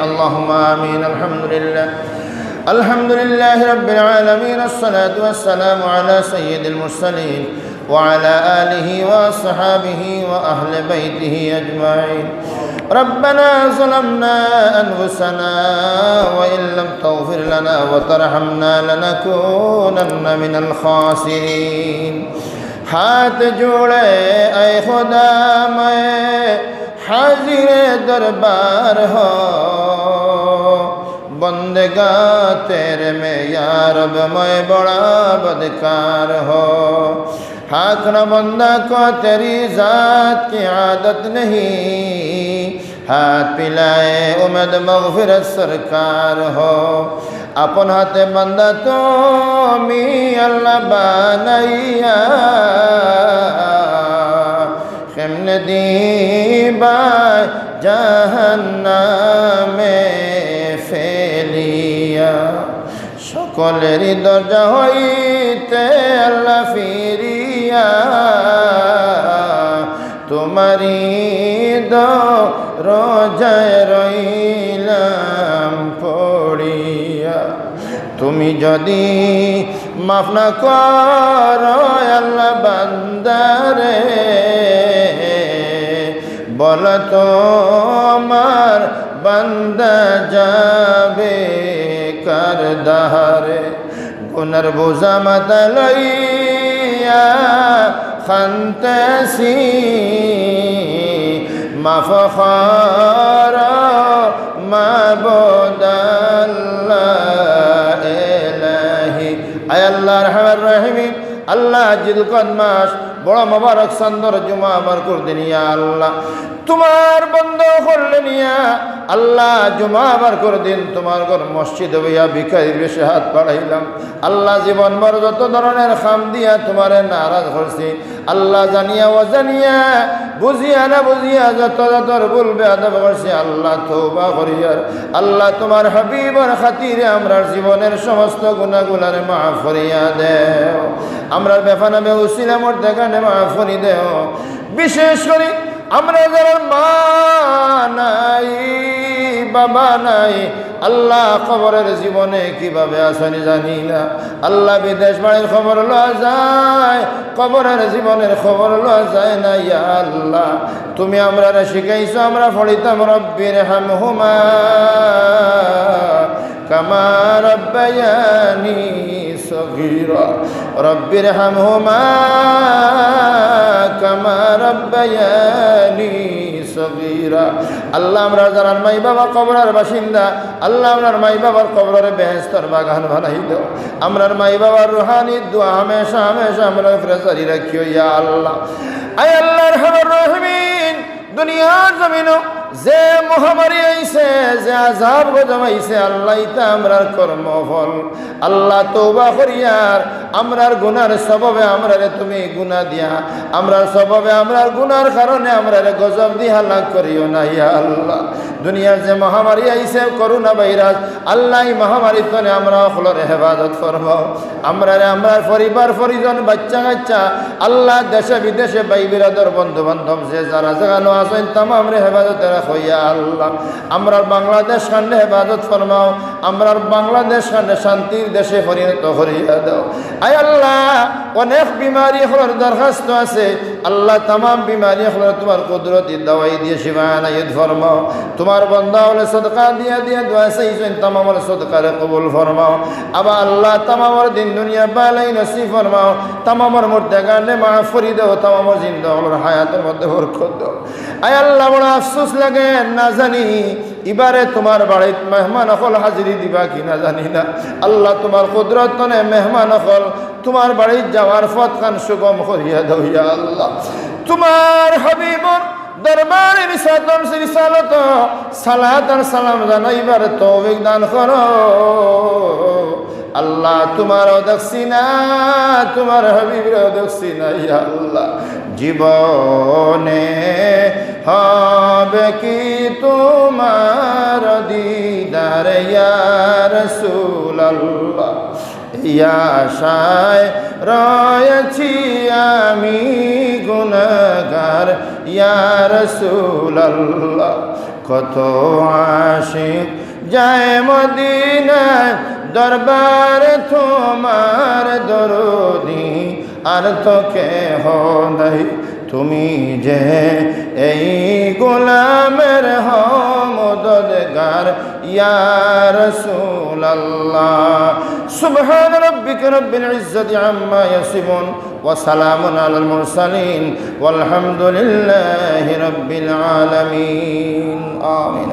اللهم آمين. الحمد لله رب العالمين. الصلاة والسلام على سيد المرسلين وعلى آله وأصحابه وأهل بيته أجمعين. ربنا ظلمنا أنفسنا وإن لم تغفر لنا وترحمنا لنكونن من الخاسرين. हाथ जोड़े ऐ खुदा मैं हाजिर दरबार हो, बंदगा तेरे में या रब मैं बड़ा बदकार हो। हाथ न बंदा को तेरी जात की आदत नहीं, हाथ पिलाए उम्मीद मगफिरत सरकार हो। अपन हाथे बंदा तो मी अल्लाह बनाइया, केमने दीबा জাহান্নামে ফেলিয়া। সকলেরই দরজা হইতে আল্লাহ ফিরিয়া, তোমারি দরজায় রইলাম পড়িয়া। তুমি যদি মাফ না করো আল্লাহ বান্দারে, বলো তোমার বান্দা যাবে কার দাহারে। গুনার বোঝা মাথা লইয়া খান্তাসি, মাফ করো মাবুদ আল্লাহ ইলাহি। আয় আল্লাহ রহমান রহিম, আল্লাহ জিলকদ মাস বড় মোবারক সুন্দর জুমা আমার করে দিন ইয়া আল্লাহ। তোমার বন্ধ করলেন ইয়া আল্লাহ, জুমা আবার করে দিন। তোমার ঘর মসজিদ হইয়া ভিখারির বেশি হাত বাড়াইলাম আল্লাহ। জীবন ভর যত ধরনের খাম দিয়া তোমার নারাজ করছি আল্লাহ, জানিয়া অজানিয়া বুঝিয়া না বুঝিয়া যত যতর বলবে আদব করছি আল্লাহ, তওবা করিয়ার আল্লাহ তোমার হাবিবের খাতিরে আমরার জীবনের সমস্ত গুনাহগুলার মাফ করিয়া দেও। আমরার বেফানামে উসিলা মর্দে গানে মাফ করি দেও। বিশেষ করে আমরা যারা মা নাই বাবা নাই আল্লাহ, কবরের জীবনে কিভাবে আসনি জানি না আল্লাহ। বিদেশ বাড়ির খবর লওয়া যায়, কবরের জীবনের খবর লওয়া যায় না ইয়া আল্লাহ। তুমি আমরা শিখাইছো, আমরা পড়িতাম রব্বির হামহুমা কামা রব্বায়ানি সগীরা, রব্বির হামহুমা কামা রব্বায়ানি সগীরা। আল্লাহ আমরা যারা মাই বাবা কবরের বাসিন্দা আল্লাহ, আমরার মাই বাবার কবরের বেহেশতের বাগান বানাই দাও। আমরার মাই বাবার রুহানি দোয়া হামেশা হামেশা আমরা ফিরে রাখিও ইয়া আল্লাহ। আয় আল্লাহর রহমান রহিম, দুনিয়ার জমিন যে মহামারী আইছে, যে আযাব গজব আইছে আল্লাহ, ইতা আমরার কর্মফল আল্লাহ। তওবা করিয়ার আমরার গুনার সববে আমরারে তুমি গুনাহ দিয়া, আমরার সববে আমরার গুনার কারণে আমরারে গজব দি হালাক করিও না ইয়া আল্লাহ। দুনিয়ার যে মহামারী আইছে করোনা ভাইরাস আল্লাহ, এই মহামারী তনে আমরা সকলের হেফাজত করবাও। আমরারে আমরার পরিবার পরিজন বাচ্চা কাচ্চা আল্লাহ, দেশে বিদেশে ভাই বিরাদর বন্ধু বান্ধব যে যারা জাগানো আছেন তামাম রে হেফাজতে রাখো ইয়া আল্লাহ। আমরার বাংলাদেশ খানে হেফাজত ফরমাও, আমরার বাংলাদেশ খানে শান্তির দেশে পরিণত করিয়া দাও। আয় আল্লাহ, অনেক বিমারি হলোর দরখাস্ত আছে আল্লাহ, তামাম বিমারি হলোর তোমার কুদরতি দাওয়াই দিয়ে শিফানা ঈদ ফরমাও। তোমার বান্দা হলে সদকা দিয়া দিয়া দোয়া চাইছেন, তামামের সদকারে কবুল ফরমাও। আবার আল্লাহ তামামের দিন দুনিয়া বালাই নসিব ফরমাও, তামামের মধ্যে গানে মাফ করি দাও, তামামের জিন্দা হলোর হায়াতের মধ্যে বরকত দাও। আয় আল্লাহ, বড় আফসোস লাগে না জানি এবারে তোমার বাড়িতে মেহমান হল হাজিরি দিবা কি না জানি না আল্লাহ। তোমার কুদরত তনে মেহমান হল তোমার বাড়ির যাওয়ার পথ খান সুগম করিয়া দাও ইয়া আল্লাহ। তোমার হাবিবর দরবারে রিসালত সালাত আর সালাম জানাইবার তৌফিক দান করো আল্লাহ। তোমার দেখছি না, তোমার হাবিবের দেখছি না ইয়া আল্লাহ। জীবনে হবে কি তোমার দিদার ইয়া রাসূলুল্লাহ, ইয়া আশায় রয়েছি আমি গুনাহগার ইয়া রাসূলুল্লাহ। কত আশিক যায় মদিনায় দরবারে তোমার দরদি আর তো কেহ নাই তুমি যে এই গোলামের মদদগার ইয়া রাসূলুল্লাহ সুবহান রাব্বিকা রাব্বিল ইজ্জাতি আম্মা ইয়াসিফুন ওয়া সালামুন আলাল মুরসালিন ওয়াল হামদুলিল্লাহি রাব্বিল আলামিন আমিন।